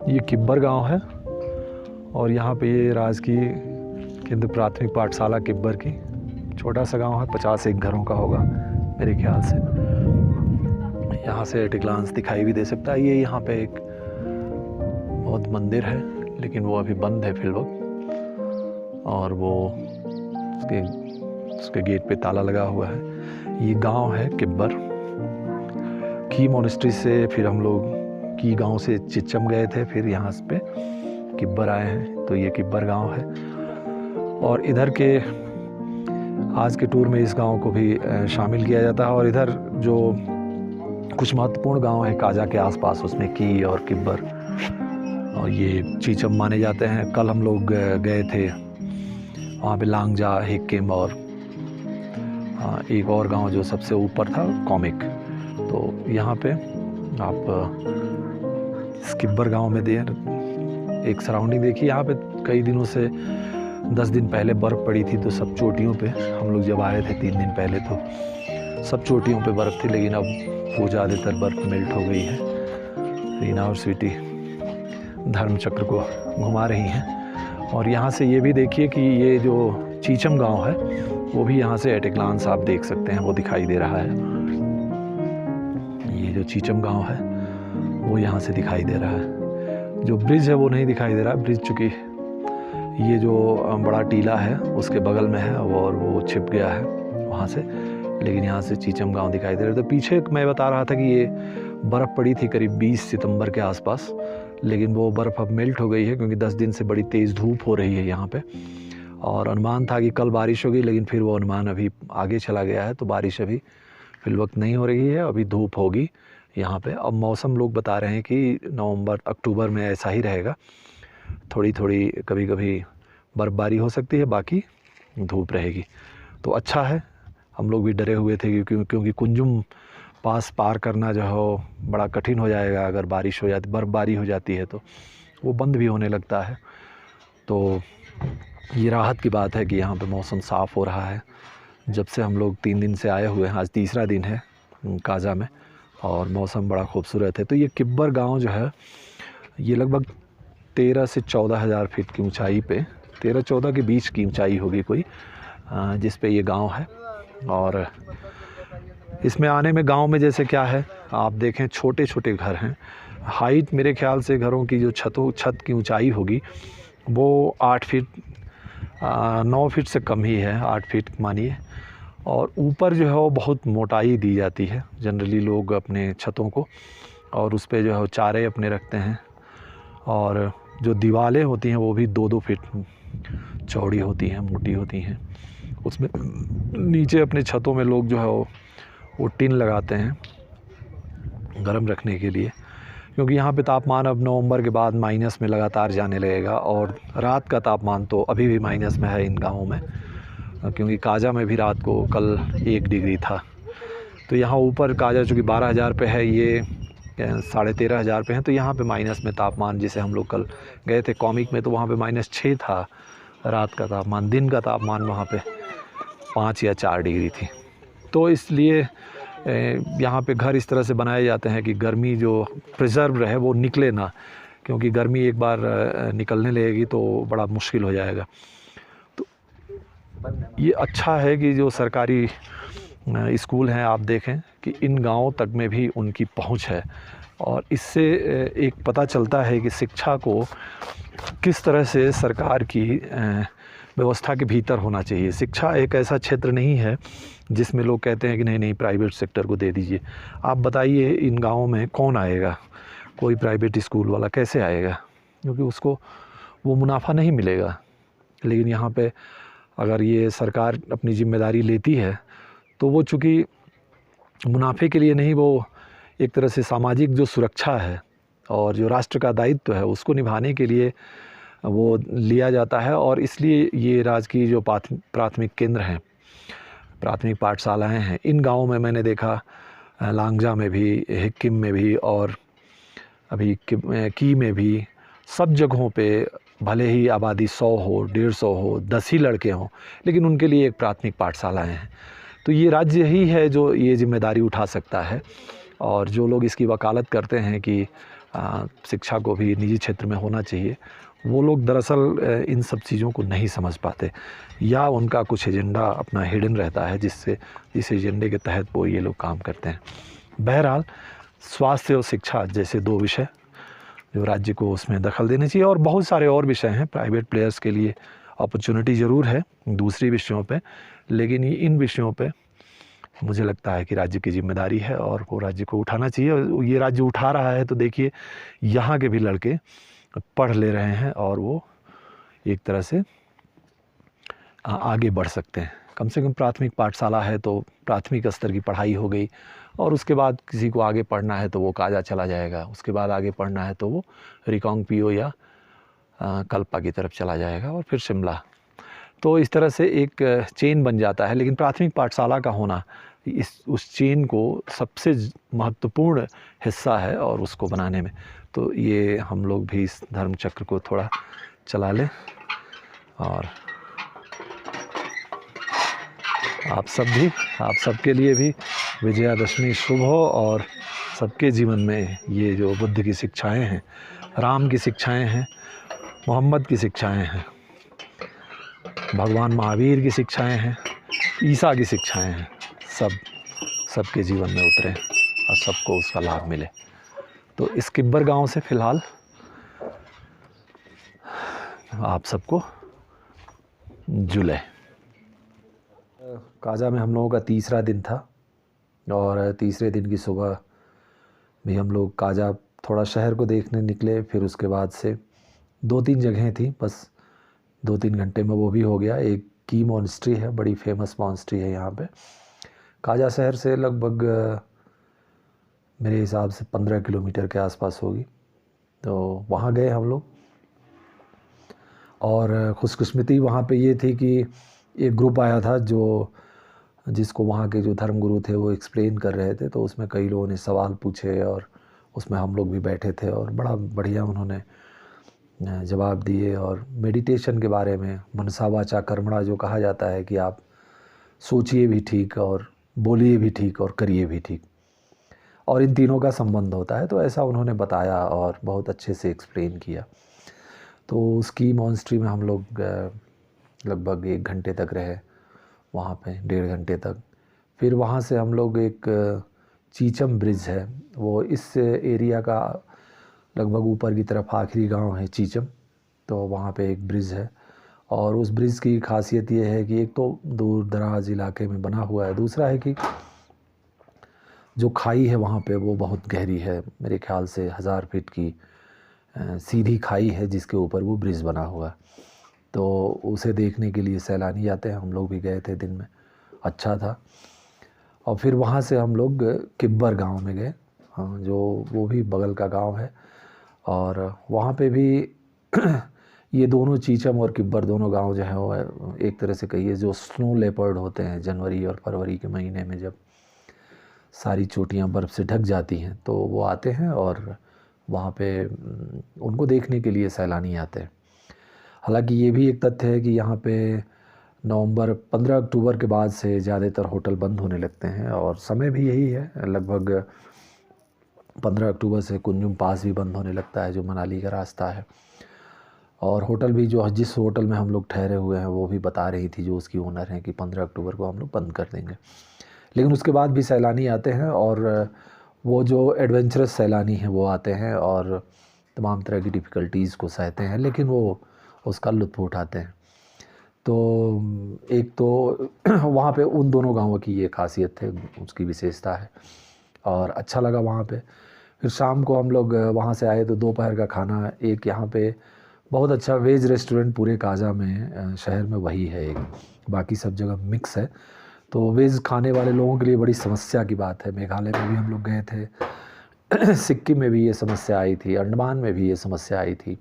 ये किब्बर गांव है और यहाँ पे ये राजकीय केंद्र प्राथमिक पाठशाला किब्बर की छोटा सा गांव है, 51 घरों का होगा मेरे ख्याल से। यहाँ से एट ए ग्लांस दिखाई भी दे सकता है। ये यहाँ पे एक बहुत मंदिर है लेकिन वो अभी बंद है फिलहाल, और वो उसके गेट पे ताला लगा हुआ है। ये गांव है किब्बर। की मोनेस्ट्री से फिर हम लोग की गांव से चिचम गए थे, फिर यहाँ पे किब्बर आए हैं। तो ये किब्बर गांव है और इधर के आज के टूर में इस गांव को भी शामिल किया जाता है। और इधर जो कुछ महत्वपूर्ण गांव है काजा के आसपास, उसमें की और किब्बर और ये चीचम माने जाते हैं। कल हम लोग गए थे वहाँ पे लांगजा, हिक्किम और एक और गांव जो सबसे ऊपर था कॉमिक। तो यहाँ पे आप किब्बर गांव में एक सराउंडिंग देखिए। यहाँ पे कई दिनों से 10 दिन पहले बर्फ़ पड़ी थी, तो सब चोटियों पे हम लोग जब आए थे 3 दिन पहले तो सब चोटियों पे बर्फ़ थी, लेकिन अब वो ज़्यादातर बर्फ़ मेल्ट हो गई है। रीना और स्वीटी धर्म चक्र को घुमा रही हैं। और यहाँ से ये भी देखिए कि ये जो चीचम गांव है वो भी यहाँ से एट ए ग्लांस आप देख सकते हैं, वो दिखाई दे रहा है। ये जो चीचम गांव है वो यहाँ से दिखाई दे रहा है। जो ब्रिज है वो नहीं दिखाई दे रहा है। ब्रिज चूँकि ये जो बड़ा टीला है उसके बगल में है और वो छिप गया है वहाँ से, लेकिन यहाँ से चीचम गांव दिखाई दे रहा है। तो पीछे मैं बता रहा था कि ये बर्फ़ पड़ी थी करीब 20 सितंबर के आसपास, लेकिन वो बर्फ़ अब मेल्ट हो गई है क्योंकि 10 दिन से बड़ी तेज़ धूप हो रही है यहाँ पे। और अनुमान था कि कल बारिश होगी, लेकिन फिर वो अनुमान अभी आगे चला गया है। तो बारिश अभी फिलवक्त नहीं हो रही है, अभी धूप होगी यहाँ पे। अब मौसम लोग बता रहे हैं कि नवंबर अक्टूबर में ऐसा ही रहेगा, थोड़ी थोड़ी कभी कभी बर्फ़बारी हो सकती है, बाकी धूप रहेगी। तो अच्छा है। हम लोग भी डरे हुए थे क्योंकि कुंजुम पास पार करना जो है बड़ा कठिन हो जाएगा अगर बारिश हो जाती, बर्फ़बारी हो जाती है तो वो बंद भी होने लगता है। तो ये राहत की बात है कि यहाँ पे मौसम साफ़ हो रहा है। जब से हम लोग 3 दिन से आए हुए हैं, आज तीसरा दिन है काजा में, और मौसम बड़ा खूबसूरत है। तो ये किब्बर गांव जो है ये लगभग 13 से 14 हज़ार फीट की ऊंचाई पे, 13-14 के बीच की ऊंचाई होगी कोई, जिस पे ये गांव है। और इसमें आने में गांव में जैसे क्या है आप देखें, छोटे छोटे घर हैं। हाइट मेरे ख्याल से घरों की जो छत की ऊंचाई होगी वो 8 फीट 9 फीट से कम ही है, 8 फीट मानिए। और ऊपर जो है वो बहुत मोटाई दी जाती है जनरली लोग अपने छतों को, और उस पे जो है चारे अपने रखते हैं। और जो दीवारें होती हैं वो भी 2-2 फीट चौड़ी होती हैं, मोटी होती हैं। उसमें नीचे अपने छतों में लोग जो है वो टिन लगाते हैं गर्म रखने के लिए, क्योंकि यहाँ पे तापमान अब नवंबर के बाद माइनस में लगातार जाने लगेगा। और रात का तापमान तो अभी भी माइनस में है इन गाँवों में, क्योंकि काजा में भी रात को कल 1 डिग्री था। तो यहाँ ऊपर काजा चूँकि 12,000 पे है, ये 13,500 पे हैं, तो यहाँ पे माइनस में तापमान, जिसे हम लोग कल गए थे कॉमिक में तो वहाँ पे -6 था रात का तापमान। दिन का तापमान वहाँ पे 5 या 4 डिग्री थी। तो इसलिए यहाँ पे घर इस तरह से बनाए जाते हैं कि गर्मी जो प्रिजर्व रहे वो निकले ना, क्योंकि गर्मी एक बार निकलने लगेगी तो बड़ा मुश्किल हो जाएगा। तो ये अच्छा है कि जो सरकारी स्कूल हैं आप देखें कि इन गाँवों तक में भी उनकी पहुँच है, और इससे एक पता चलता है कि शिक्षा को किस तरह से सरकार की व्यवस्था के भीतर होना चाहिए। शिक्षा एक ऐसा क्षेत्र नहीं है जिसमें लोग कहते हैं कि नहीं प्राइवेट सेक्टर को दे दीजिए। आप बताइए इन गाँवों में कौन आएगा, कोई प्राइवेट स्कूल वाला कैसे आएगा, क्योंकि उसको वो मुनाफा नहीं मिलेगा। लेकिन यहाँ पे अगर ये सरकार अपनी जिम्मेदारी लेती है तो वो चूँकि मुनाफे के लिए नहीं, वो एक तरह से सामाजिक जो सुरक्षा है और जो राष्ट्र का दायित्व है उसको निभाने के लिए वो लिया जाता है। और इसलिए ये राजकीय जो प्राथमिक केंद्र हैं, प्राथमिक पाठशालाएं हैं, इन गाँवों में मैंने देखा, लांगजा में भी, हिक्किम में भी और अभी की में भी, सब जगहों पे भले ही आबादी 100 हो, 150 हो, 10 ही लड़के हों, लेकिन उनके लिए एक प्राथमिक पाठशालाएँ हैं। तो ये राज्य ही है जो ये जिम्मेदारी उठा सकता है, और जो लोग इसकी वकालत करते हैं कि शिक्षा को भी निजी क्षेत्र में होना चाहिए, वो लोग दरअसल इन सब चीज़ों को नहीं समझ पाते, या उनका कुछ एजेंडा अपना हिडन रहता है जिससे इस एजेंडे के तहत वो ये लोग काम करते हैं। बहरहाल स्वास्थ्य और शिक्षा जैसे 2 विषय जो राज्य को उसमें दखल देनी चाहिए, और बहुत सारे और विषय हैं। प्राइवेट प्लेयर्स के लिए अपॉर्चुनिटी ज़रूर है दूसरी विषयों पे, लेकिन इन विषयों पे मुझे लगता है कि राज्य की जिम्मेदारी है और वो राज्य को उठाना चाहिए। और ये राज्य उठा रहा है तो देखिए यहाँ के भी लड़के पढ़ ले रहे हैं और वो एक तरह से आगे बढ़ सकते हैं। कम से कम प्राथमिक पाठशाला है तो प्राथमिक स्तर की पढ़ाई हो गई, और उसके बाद किसी को आगे पढ़ना है तो वो काजा चला जाएगा, उसके बाद आगे पढ़ना है तो वो रिकांगपिओ या कल्पा की तरफ चला जाएगा और फिर शिमला। तो इस तरह से एक चेन बन जाता है। लेकिन प्राथमिक पाठशाला का होना उस चेन को सबसे महत्वपूर्ण हिस्सा है और उसको बनाने में तो ये हम लोग भी इस धर्म चक्र को थोड़ा चला लें। और आप सबके लिए भी विजयादशमी शुभ हो, और सबके जीवन में ये जो बुद्ध की शिक्षाएं हैं, राम की शिक्षाएं हैं, मोहम्मद की शिक्षाएं हैं, भगवान महावीर की शिक्षाएं हैं, ईसा की शिक्षाएं हैं, सबके जीवन में उतरे और सबको उसका लाभ मिले। तो इस किब्बर गांव से फ़िलहाल आप सबको जुले। काजा में हम लोगों का तीसरा दिन था, और तीसरे दिन की सुबह भी हम लोग काजा थोड़ा शहर को देखने निकले। फिर उसके बाद से 2-3 जगहें थी, बस 2-3 घंटे में वो भी हो गया। एक की मॉन्स्ट्री है, बड़ी फेमस मॉन्स्ट्री है यहाँ पे, काजा शहर से लगभग मेरे हिसाब से 15 किलोमीटर के आसपास होगी। तो वहाँ गए हम लोग, और खुशकिस्मती वहाँ पे ये थी कि एक ग्रुप आया था जिसको वहाँ के जो धर्मगुरु थे वो एक्सप्लेन कर रहे थे। तो उसमें कई लोगों ने सवाल पूछे और उसमें हम लोग भी बैठे थे, और बड़ा बढ़िया उन्होंने जवाब दिए। और मेडिटेशन के बारे में, मनसा वाचा कर्मणा जो कहा जाता है कि आप सोचिए भी ठीक और बोलिए भी ठीक और करिए भी ठीक, और इन तीनों का संबंध होता है, तो ऐसा उन्होंने बताया और बहुत अच्छे से एक्सप्लेन किया। तो उसकी मॉन्स्ट्री में हम लोग लगभग 1 घंटे तक रहे वहाँ पे, 1.5 घंटे तक। फिर वहाँ से हम लोग एक चीचम ब्रिज है, वो इस एरिया का लगभग ऊपर की तरफ आखिरी गांव है चीचम, तो वहाँ पे एक ब्रिज है। और उस ब्रिज की खासियत ये है कि एक तो दूर दराज इलाके में बना हुआ है, दूसरा है कि जो खाई है वहाँ पे वो बहुत गहरी है, मेरे ख्याल से 1000 फीट की सीधी खाई है जिसके ऊपर वो ब्रिज बना हुआ है। तो उसे देखने के लिए सैलानी आते हैं, हम लोग भी गए थे दिन में, अच्छा था। और फिर वहाँ से हम लोग किब्बर गांव में गए, जो वो भी बगल का गांव है। और वहाँ पे भी ये दोनों चीचम और किब्बर दोनों गांव जो है वो एक तरह से कहिए जो स्नो लेपर्ड होते हैं, जनवरी और फरवरी के महीने में जब सारी चोटियाँ बर्फ़ से ढक जाती हैं तो वो आते हैं, और वहाँ पे उनको देखने के लिए सैलानी आते हैं। हालांकि ये भी एक तथ्य है कि यहाँ पे 15 अक्टूबर के बाद से ज़्यादातर होटल बंद होने लगते हैं, और समय भी यही है, लगभग 15 अक्टूबर से कुंजुम पास भी बंद होने लगता है जो मनाली का रास्ता है। और होटल भी जो जिस होटल में हम लोग ठहरे हुए हैं वो भी बता रही थी जो उसकी ओनर हैं कि 15 अक्टूबर को हम लोग बंद कर देंगे। लेकिन उसके बाद भी सैलानी आते हैं, और वो जो एडवेंचरस सैलानी हैं वो आते हैं और तमाम तरह की डिफ़िकल्टीज़ को सहते हैं, लेकिन वो उसका लुत्फ़ उठाते हैं। तो एक तो वहाँ पे उन दोनों गाँवों की ये खासियत है, उसकी विशेषता है, और अच्छा लगा वहाँ पे। फिर शाम को हम लोग वहाँ से आए तो दोपहर का खाना, एक यहाँ पे बहुत अच्छा वेज रेस्टोरेंट पूरे काजा में शहर में वही है एक, बाकी सब जगह मिक्स है। तो वेज खाने वाले लोगों के लिए बड़ी समस्या की बात है। मेघालय में भी हम लोग गए थे, सिक्किम में भी ये समस्या आई थी, अंडमान में भी ये समस्या आई थी,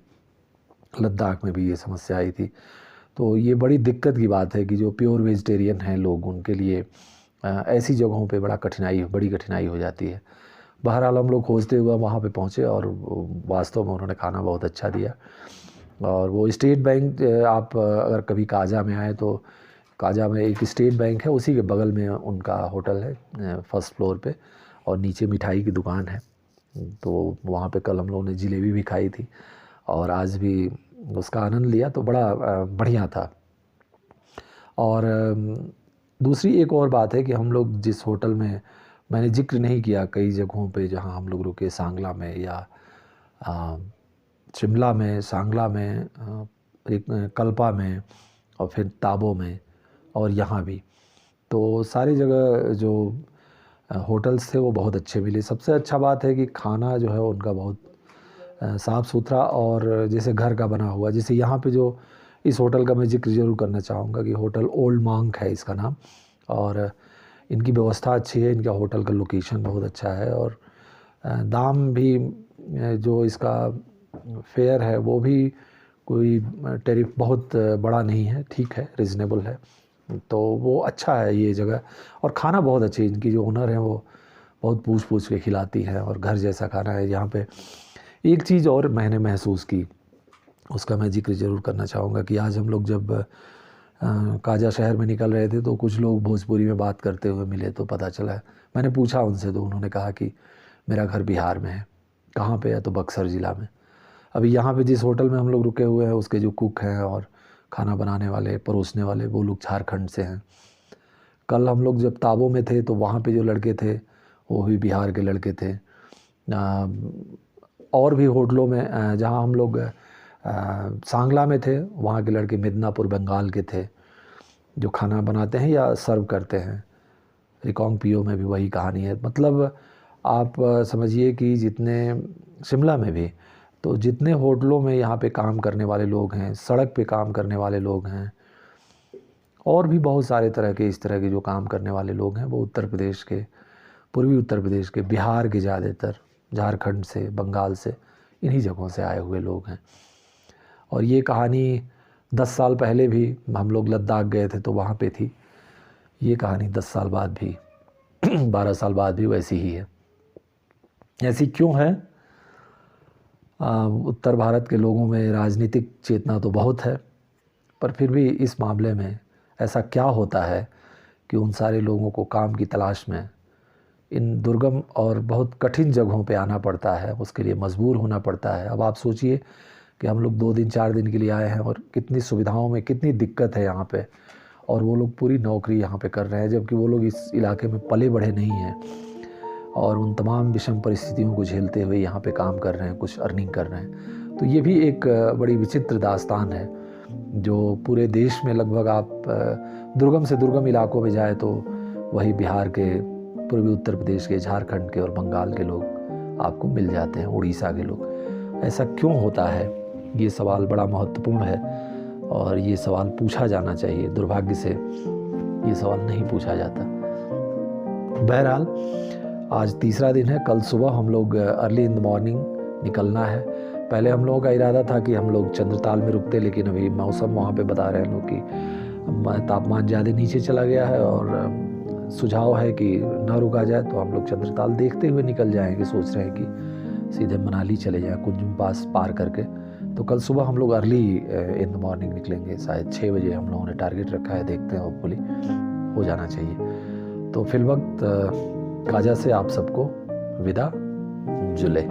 लद्दाख में भी ये समस्या आई थी। तो ये बड़ी दिक्कत की बात है कि जो प्योर वेजिटेरियन हैं लोग, उनके लिए ऐसी जगहों पे बड़ी कठिनाई हो जाती है। बहरहाल हम लोग खोजते हुए वहाँ पे पहुँचे, और वास्तव में उन्होंने खाना बहुत अच्छा दिया। और वो स्टेट बैंक, आप अगर कभी काजा में आए तो काजा में एक स्टेट बैंक है, उसी के बगल में उनका होटल है फर्स्ट फ्लोर पे, और नीचे मिठाई की दुकान है। तो वहाँ पे कल हम लोगों ने जलेबी भी खाई थी और आज भी उसका आनंद लिया, तो बड़ा बढ़िया था। और दूसरी एक और बात है कि हम लोग जिस होटल में, मैंने जिक्र नहीं किया कई जगहों पे जहाँ हम लोग रुके, सांगला में या शिमला में, सांगला में, एक कल्पा में और फिर ताबो में और यहाँ भी, तो सारी जगह जो होटल्स थे वो बहुत अच्छे मिले। सबसे अच्छा बात है कि खाना जो है उनका बहुत साफ़ सुथरा और जैसे घर का बना हुआ। जैसे यहाँ पे जो इस होटल का मैं जिक्र ज़रूर करना चाहूँगा कि होटल ओल्ड मांक है इसका नाम, और इनकी व्यवस्था अच्छी है, इनका होटल का लोकेशन बहुत अच्छा है और दाम भी, जो इसका फेयर है वो भी कोई टैरिफ बहुत बड़ा नहीं है, ठीक है, रिजनेबल है, तो वो अच्छा है ये जगह। और खाना बहुत अच्छी, इनकी जो ओनर है वो बहुत पूछ के खिलाती है और घर जैसा खाना है यहाँ पे। एक चीज़ और मैंने महसूस की, उसका मैं जिक्र ज़रूर करना चाहूँगा कि आज हम लोग जब काजा शहर में निकल रहे थे तो कुछ लोग भोजपुरी में बात करते हुए मिले, तो पता चला, मैंने पूछा उनसे तो उन्होंने कहा कि मेरा घर बिहार में है। कहाँ पे है? तो बक्सर ज़िला में। अभी यहाँ पे जिस होटल में हम लोग रुके हुए हैं उसके जो कुक हैं और खाना बनाने वाले, परोसने वाले, वो लोग झारखंड से हैं। कल हम लोग जब ताबो में थे तो वहाँ पे जो लड़के थे वो भी बिहार के लड़के थे। और भी होटलों में जहाँ हम लोग सांगला में थे वहाँ के लड़के मिदनापुर बंगाल के थे जो खाना बनाते हैं या सर्व करते हैं। रिकांगपिओ में भी वही कहानी है। मतलब आप समझिए कि जितने, शिमला में भी, तो जितने होटलों में यहाँ पे काम करने वाले लोग हैं, सड़क पे काम करने वाले लोग हैं और भी बहुत सारे तरह के इस तरह के जो काम करने वाले लोग हैं वो उत्तर प्रदेश के, पूर्वी उत्तर प्रदेश के, बिहार के, ज़्यादातर झारखंड से, बंगाल से, इन्हीं जगहों से आए हुए लोग हैं। और ये कहानी 10 साल पहले भी हम लोग लद्दाख गए थे तो वहाँ पे थी। ये कहानी 10 साल बाद भी 12 साल बाद भी वैसी ही है। ऐसी क्यों है? उत्तर भारत के लोगों में राजनीतिक चेतना तो बहुत है, पर फिर भी इस मामले में ऐसा क्या होता है कि उन सारे लोगों को काम की तलाश में इन दुर्गम और बहुत कठिन जगहों पे आना पड़ता है, उसके लिए मजबूर होना पड़ता है। अब आप सोचिए कि हम लोग 2 दिन 4 दिन के लिए आए हैं और कितनी सुविधाओं में कितनी दिक्कत है यहाँ पे, और वो लोग पूरी नौकरी यहाँ पे कर रहे हैं, जबकि वो लोग इस इलाके में पले बढ़े नहीं हैं और उन तमाम विषम परिस्थितियों को झेलते हुए यहाँ पे काम कर रहे हैं, कुछ अर्निंग कर रहे हैं। तो ये भी एक बड़ी विचित्र दास्तान है जो पूरे देश में लगभग, आप दुर्गम से दुर्गम इलाकों में जाए तो वही बिहार के, पूर्वी उत्तर प्रदेश के, झारखंड के और बंगाल के लोग आपको मिल जाते हैं, उड़ीसा के लोग। ऐसा क्यों होता है? ये सवाल बड़ा महत्वपूर्ण है और ये सवाल पूछा जाना चाहिए। दुर्भाग्य से ये सवाल नहीं पूछा जाता। बहरहाल आज तीसरा दिन है। कल सुबह हम लोग अर्ली इन द मॉर्निंग निकलना है। पहले हम लोगों का इरादा था कि हम लोग चंद्रताल में रुकते, लेकिन अभी मौसम वहाँ पे बता रहे हैं लोग कि तापमान ज़्यादा नीचे चला गया है और सुझाव है कि न रुका जाए, तो हम लोग चंद्रताल देखते हुए निकल जाएंगे। सोच रहे हैं कि सीधे मनाली चले जाएं, कुंजुम पास पार करके। तो कल सुबह हम लोग अर्ली इन द मॉर्निंग निकलेंगे, शायद 6 बजे हम लोगों ने टारगेट रखा है, देखते हैं, होपफुली हो जाना चाहिए। तो फिलवक्त काजा से आप सबको विदा जुले।